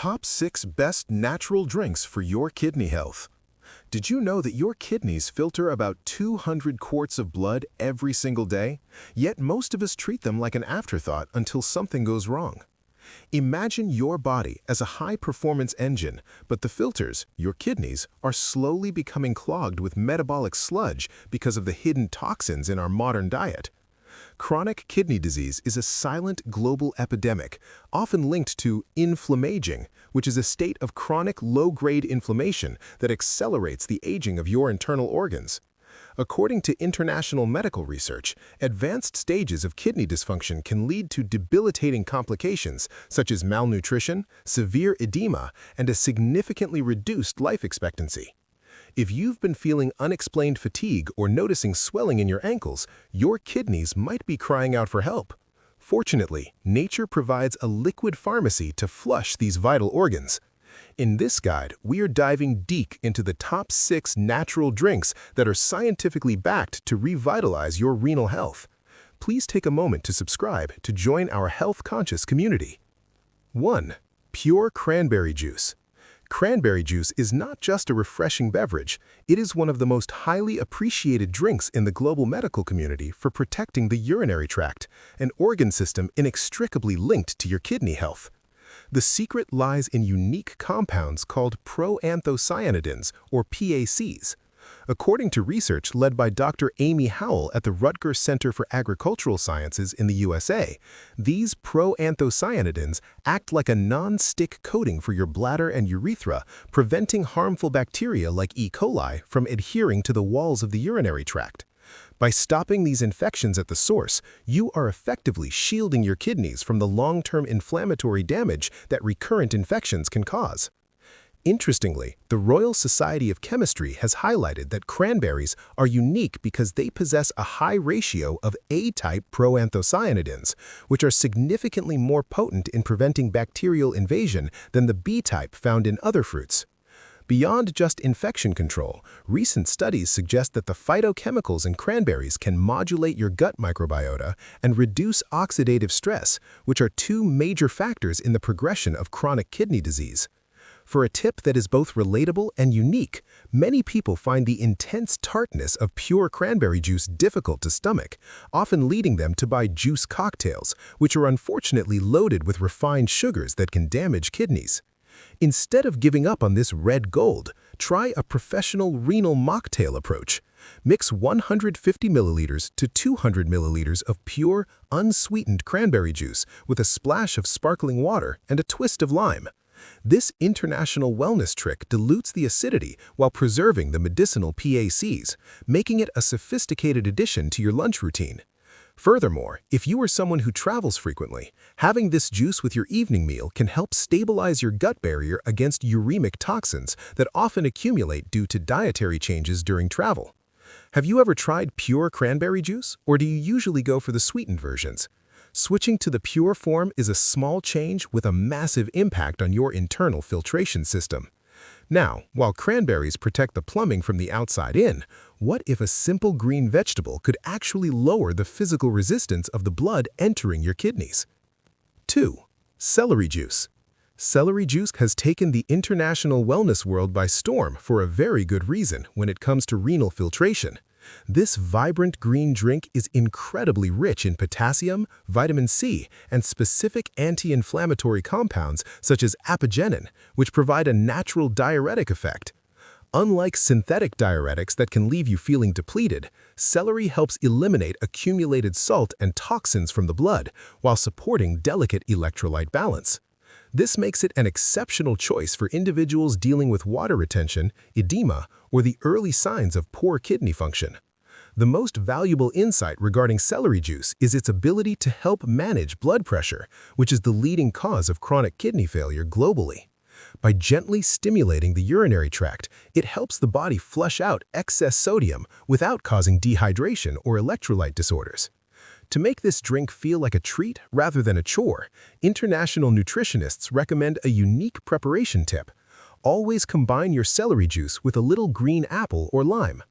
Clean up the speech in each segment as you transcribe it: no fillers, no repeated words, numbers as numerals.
Top 6 Best Natural Drinks for Your Kidney Health. Did you know that your kidneys filter about 200 quarts of blood every single day? Yet most of us treat them like an afterthought until something goes wrong. Imagine your body as a high-performance engine, but the filters, your kidneys, are slowly becoming clogged with metabolic sludge because of the hidden toxins in our modern diet. Chronic kidney disease is a silent global epidemic, often linked to inflammaging, which is a state of chronic low-grade inflammation that accelerates the aging of your internal organs. According to international medical research, advanced stages of kidney dysfunction can lead to debilitating complications such as malnutrition, severe edema, and a significantly reduced life expectancy. If you've been feeling unexplained fatigue or noticing swelling in your ankles, your kidneys might be crying out for help. Fortunately, nature provides a liquid pharmacy to flush these vital organs. In this guide, we are diving deep into the top 6 natural drinks that are scientifically backed to revitalize your renal health. Please take a moment to subscribe to join our health-conscious community. 1. Pure cranberry juice. Cranberry juice is not just a refreshing beverage, it is one of the most highly appreciated drinks in the global medical community for protecting the urinary tract, an organ system inextricably linked to your kidney health. The secret lies in unique compounds called proanthocyanidins, or PACs. According to research led by Dr. Amy Howell at the Rutgers Center for Agricultural Sciences in the USA, these proanthocyanidins act like a non-stick coating for your bladder and urethra, preventing harmful bacteria like E. coli from adhering to the walls of the urinary tract. By stopping these infections at the source, you are effectively shielding your kidneys from the long-term inflammatory damage that recurrent infections can cause. Interestingly, the Royal Society of Chemistry has highlighted that cranberries are unique because they possess a high ratio of A-type proanthocyanidins, which are significantly more potent in preventing bacterial invasion than the B-type found in other fruits. Beyond just infection control, recent studies suggest that the phytochemicals in cranberries can modulate your gut microbiota and reduce oxidative stress, which are two major factors in the progression of chronic kidney disease. For a tip that is both relatable and unique, many people find the intense tartness of pure cranberry juice difficult to stomach, often leading them to buy juice cocktails, which are unfortunately loaded with refined sugars that can damage kidneys. Instead of giving up on this red gold, try a professional renal mocktail approach. Mix 150 milliliters to 200 milliliters of pure, unsweetened cranberry juice with a splash of sparkling water and a twist of lime. This international wellness trick dilutes the acidity while preserving the medicinal PACs, making it a sophisticated addition to your lunch routine. Furthermore, if you are someone who travels frequently, having this juice with your evening meal can help stabilize your gut barrier against uremic toxins that often accumulate due to dietary changes during travel. Have you ever tried pure cranberry juice, or do you usually go for the sweetened versions? Switching to the pure form is a small change with a massive impact on your internal filtration system. Now, while cranberries protect the plumbing from the outside in, what if a simple green vegetable could actually lower the physical resistance of the blood entering your kidneys? 2. Celery juice. Celery juice has taken the international wellness world by storm for a very good reason when it comes to renal filtration. This vibrant green drink is incredibly rich in potassium, vitamin C, and specific anti-inflammatory compounds such as apigenin, which provide a natural diuretic effect. Unlike synthetic diuretics that can leave you feeling depleted, celery helps eliminate accumulated salt and toxins from the blood while supporting delicate electrolyte balance. This makes it an exceptional choice for individuals dealing with water retention, edema, or the early signs of poor kidney function. The most valuable insight regarding celery juice is its ability to help manage blood pressure, which is the leading cause of chronic kidney failure globally. By gently stimulating the urinary tract, it helps the body flush out excess sodium without causing dehydration or electrolyte disorders. To make this drink feel like a treat rather than a chore, international nutritionists recommend a unique preparation tip. Always combine your celery juice with a little green apple or lime.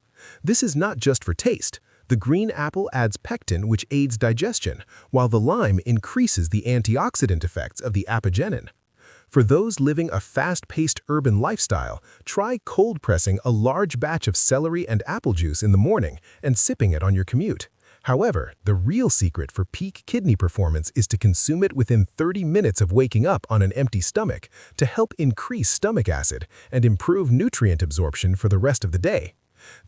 This is not just for taste. The green apple adds pectin, which aids digestion, while the lime increases the antioxidant effects of the apigenin. For those living a fast-paced urban lifestyle, try cold pressing a large batch of celery and apple juice in the morning and sipping it on your commute. However, the real secret for peak kidney performance is to consume it within 30 minutes of waking up on an empty stomach to help increase stomach acid and improve nutrient absorption for the rest of the day.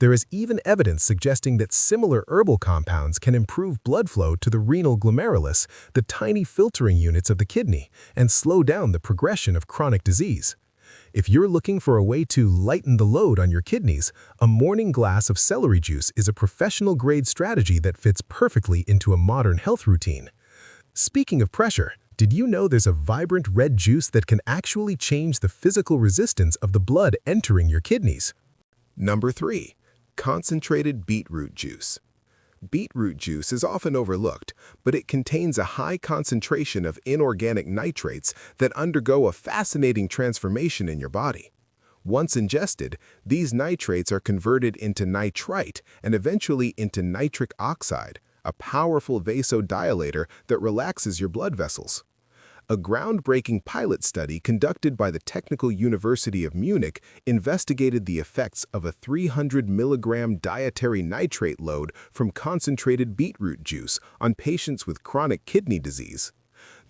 There is even evidence suggesting that similar herbal compounds can improve blood flow to the renal glomerulus, the tiny filtering units of the kidney, and slow down the progression of chronic disease. If you're looking for a way to lighten the load on your kidneys, a morning glass of celery juice is a professional-grade strategy that fits perfectly into a modern health routine. Speaking of pressure, did you know there's a vibrant red juice that can actually change the physical resistance of the blood entering your kidneys? Number 3. Concentrated beetroot juice. Beetroot juice is often overlooked, but it contains a high concentration of inorganic nitrates that undergo a fascinating transformation in your body. Once ingested, these nitrates are converted into nitrite and eventually into nitric oxide, a powerful vasodilator that relaxes your blood vessels. A groundbreaking pilot study conducted by the Technical University of Munich investigated the effects of a 300 milligram dietary nitrate load from concentrated beetroot juice on patients with chronic kidney disease.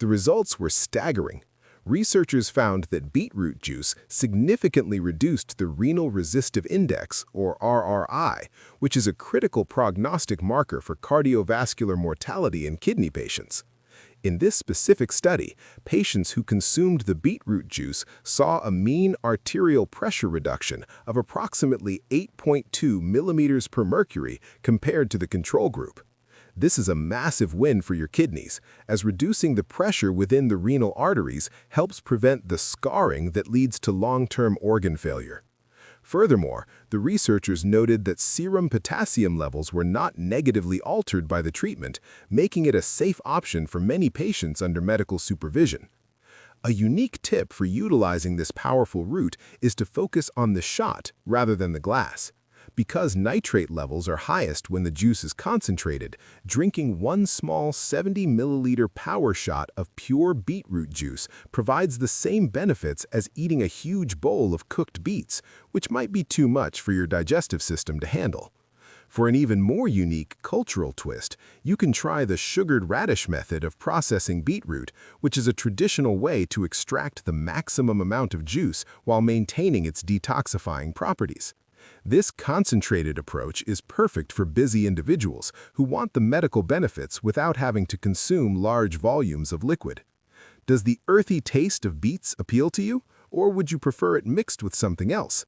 The results were staggering. Researchers found that beetroot juice significantly reduced the renal resistive index, or RRI, which is a critical prognostic marker for cardiovascular mortality in kidney patients. In this specific study, patients who consumed the beetroot juice saw a mean arterial pressure reduction of approximately 8.2 millimeters per mercury compared to the control group. This is a massive win for your kidneys, as reducing the pressure within the renal arteries helps prevent the scarring that leads to long-term organ failure. Furthermore, the researchers noted that serum potassium levels were not negatively altered by the treatment, making it a safe option for many patients under medical supervision. A unique tip for utilizing this powerful route is to focus on the shot rather than the glass. Because nitrate levels are highest when the juice is concentrated, drinking one small 70 milliliter power shot of pure beetroot juice provides the same benefits as eating a huge bowl of cooked beets, which might be too much for your digestive system to handle. For an even more unique cultural twist, you can try the sugared radish method of processing beetroot, which is a traditional way to extract the maximum amount of juice while maintaining its detoxifying properties. This concentrated approach is perfect for busy individuals who want the medical benefits without having to consume large volumes of liquid. Does the earthy taste of beets appeal to you, or would you prefer it mixed with something else?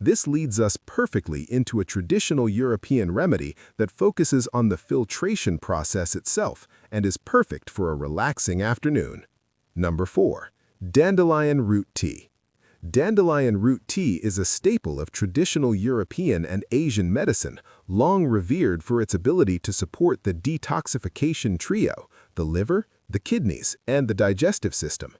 This leads us perfectly into a traditional European remedy that focuses on the filtration process itself and is perfect for a relaxing afternoon. Number 4. Dandelion root tea. Dandelion root tea is a staple of traditional European and Asian medicine, long revered for its ability to support the detoxification trio, the liver, the kidneys, and the digestive system.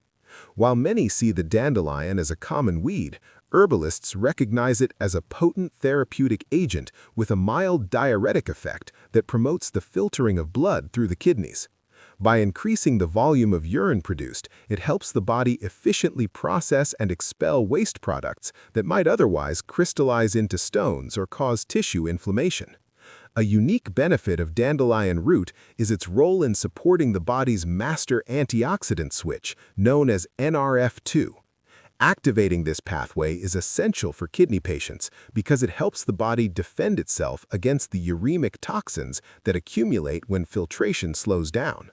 While many see the dandelion as a common weed, herbalists recognize it as a potent therapeutic agent with a mild diuretic effect that promotes the filtering of blood through the kidneys. By increasing the volume of urine produced, it helps the body efficiently process and expel waste products that might otherwise crystallize into stones or cause tissue inflammation. A unique benefit of dandelion root is its role in supporting the body's master antioxidant switch, known as NRF2. Activating this pathway is essential for kidney patients because it helps the body defend itself against the uremic toxins that accumulate when filtration slows down.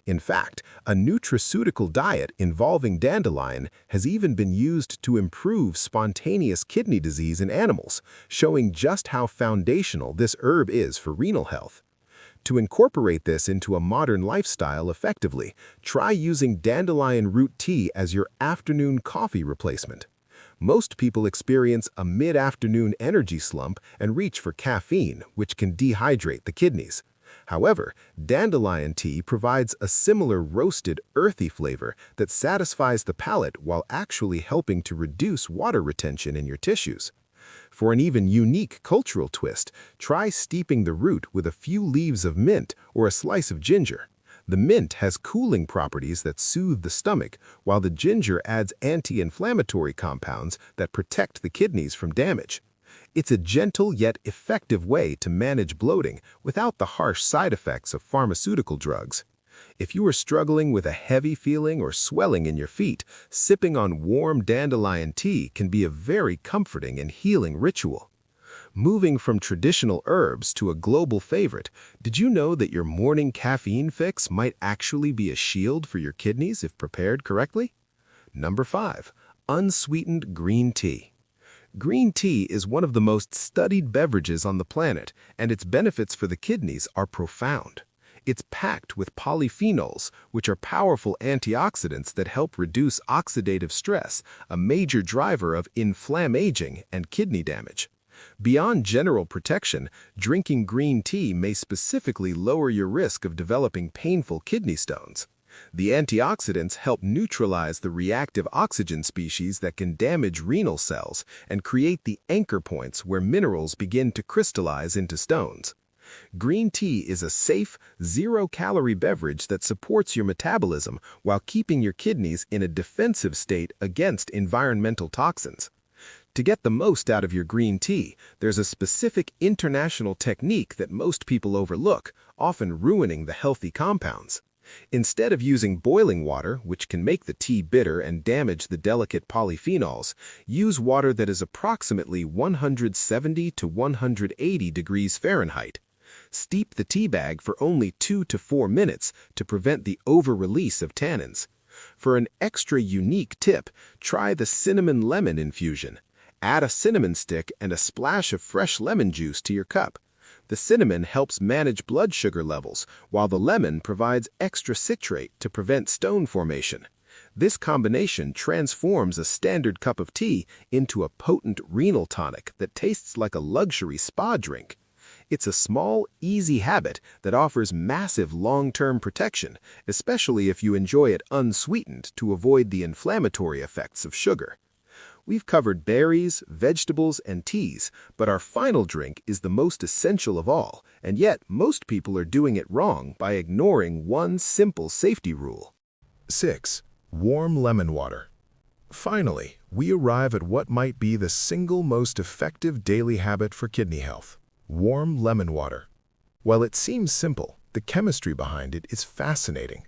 In fact, a nutraceutical diet involving dandelion has even been used to improve spontaneous kidney disease in animals, showing just how foundational this herb is for renal health. To incorporate this into a modern lifestyle effectively, try using dandelion root tea as your afternoon coffee replacement. Most people experience a mid-afternoon energy slump and reach for caffeine, which can dehydrate the kidneys. However, dandelion tea provides a similar roasted, earthy flavor that satisfies the palate while actually helping to reduce water retention in your tissues. For an even unique cultural twist, try steeping the root with a few leaves of mint or a slice of ginger. The mint has cooling properties that soothe the stomach, while the ginger adds anti-inflammatory compounds that protect the kidneys from damage. It's a gentle yet effective way to manage bloating without the harsh side effects of pharmaceutical drugs. If you are struggling with a heavy feeling or swelling in your feet, sipping on warm dandelion tea can be a very comforting and healing ritual. Moving from traditional herbs to a global favorite, did you know that your morning caffeine fix might actually be a shield for your kidneys if prepared correctly? Number 5. Unsweetened green tea. Green tea is one of the most studied beverages on the planet, and its benefits for the kidneys are profound. It's packed with polyphenols, which are powerful antioxidants that help reduce oxidative stress, a major driver of inflammaging and kidney damage. Beyond general protection, drinking green tea may specifically lower your risk of developing painful kidney stones. The antioxidants help neutralize the reactive oxygen species that can damage renal cells and create the anchor points where minerals begin to crystallize into stones. Green tea is a safe, zero-calorie beverage that supports your metabolism while keeping your kidneys in a defensive state against environmental toxins. To get the most out of your green tea, there's a specific international technique that most people overlook, often ruining the healthy compounds. Instead of using boiling water, which can make the tea bitter and damage the delicate polyphenols, use water that is approximately 170 to 180 degrees Fahrenheit. Steep the tea bag for only 2 to 4 minutes to prevent the over-release of tannins. For an extra unique tip, try the cinnamon lemon infusion. Add a cinnamon stick and a splash of fresh lemon juice to your cup. The cinnamon helps manage blood sugar levels, while the lemon provides extra citrate to prevent stone formation. This combination transforms a standard cup of tea into a potent renal tonic that tastes like a luxury spa drink. It's a small, easy habit that offers massive long-term protection, especially if you enjoy it unsweetened to avoid the inflammatory effects of sugar. We've covered berries, vegetables, and teas, but our final drink is the most essential of all, and yet most people are doing it wrong by ignoring one simple safety rule. 6. Warm lemon water. Finally, we arrive at what might be the single most effective daily habit for kidney health: warm lemon water. While it seems simple, the chemistry behind it is fascinating.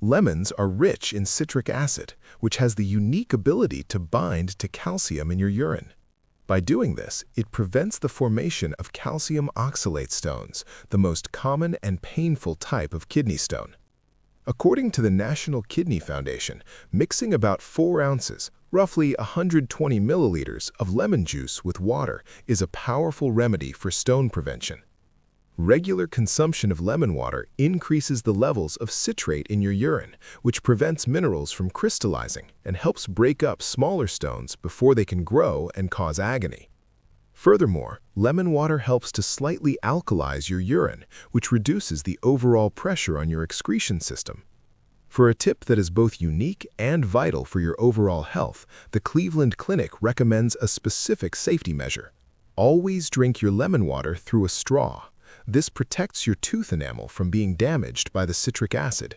Lemons are rich in citric acid, which has the unique ability to bind to calcium in your urine. By doing this, it prevents the formation of calcium oxalate stones, the most common and painful type of kidney stone. According to the National Kidney Foundation, mixing about 4 ounces, roughly 120 milliliters of lemon juice with water is a powerful remedy for stone prevention. Regular consumption of lemon water increases the levels of citrate in your urine, which prevents minerals from crystallizing and helps break up smaller stones before they can grow and cause agony. Furthermore, lemon water helps to slightly alkalize your urine, which reduces the overall pressure on your excretion system. For a tip that is both unique and vital for your overall health, the Cleveland Clinic recommends a specific safety measure. Always drink your lemon water through a straw. This protects your tooth enamel from being damaged by the citric acid.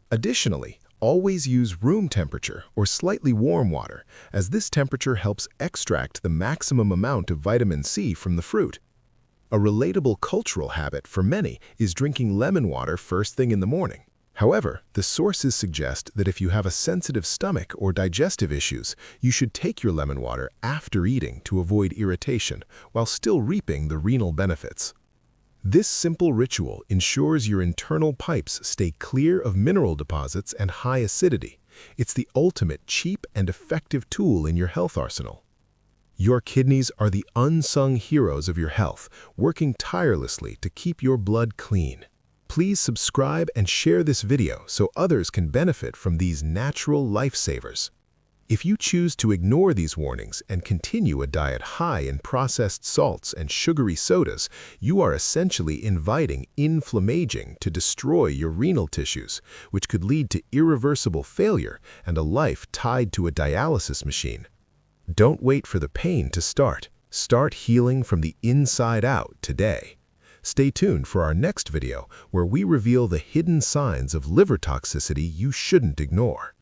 Additionally, always use room temperature or slightly warm water, as this temperature helps extract the maximum amount of vitamin C from the fruit. A relatable cultural habit for many is drinking lemon water first thing in the morning. However, the sources suggest that if you have a sensitive stomach or digestive issues, you should take your lemon water after eating to avoid irritation while still reaping the renal benefits. This simple ritual ensures your internal pipes stay clear of mineral deposits and high acidity. It's the ultimate cheap and effective tool in your health arsenal. Your kidneys are the unsung heroes of your health, working tirelessly to keep your blood clean. Please subscribe and share this video so others can benefit from these natural lifesavers. If you choose to ignore these warnings and continue a diet high in processed salts and sugary sodas, you are essentially inviting inflammaging to destroy your renal tissues, which could lead to irreversible failure and a life tied to a dialysis machine. Don't wait for the pain to start. Start healing from the inside out today. Stay tuned for our next video where we reveal the hidden signs of liver toxicity you shouldn't ignore.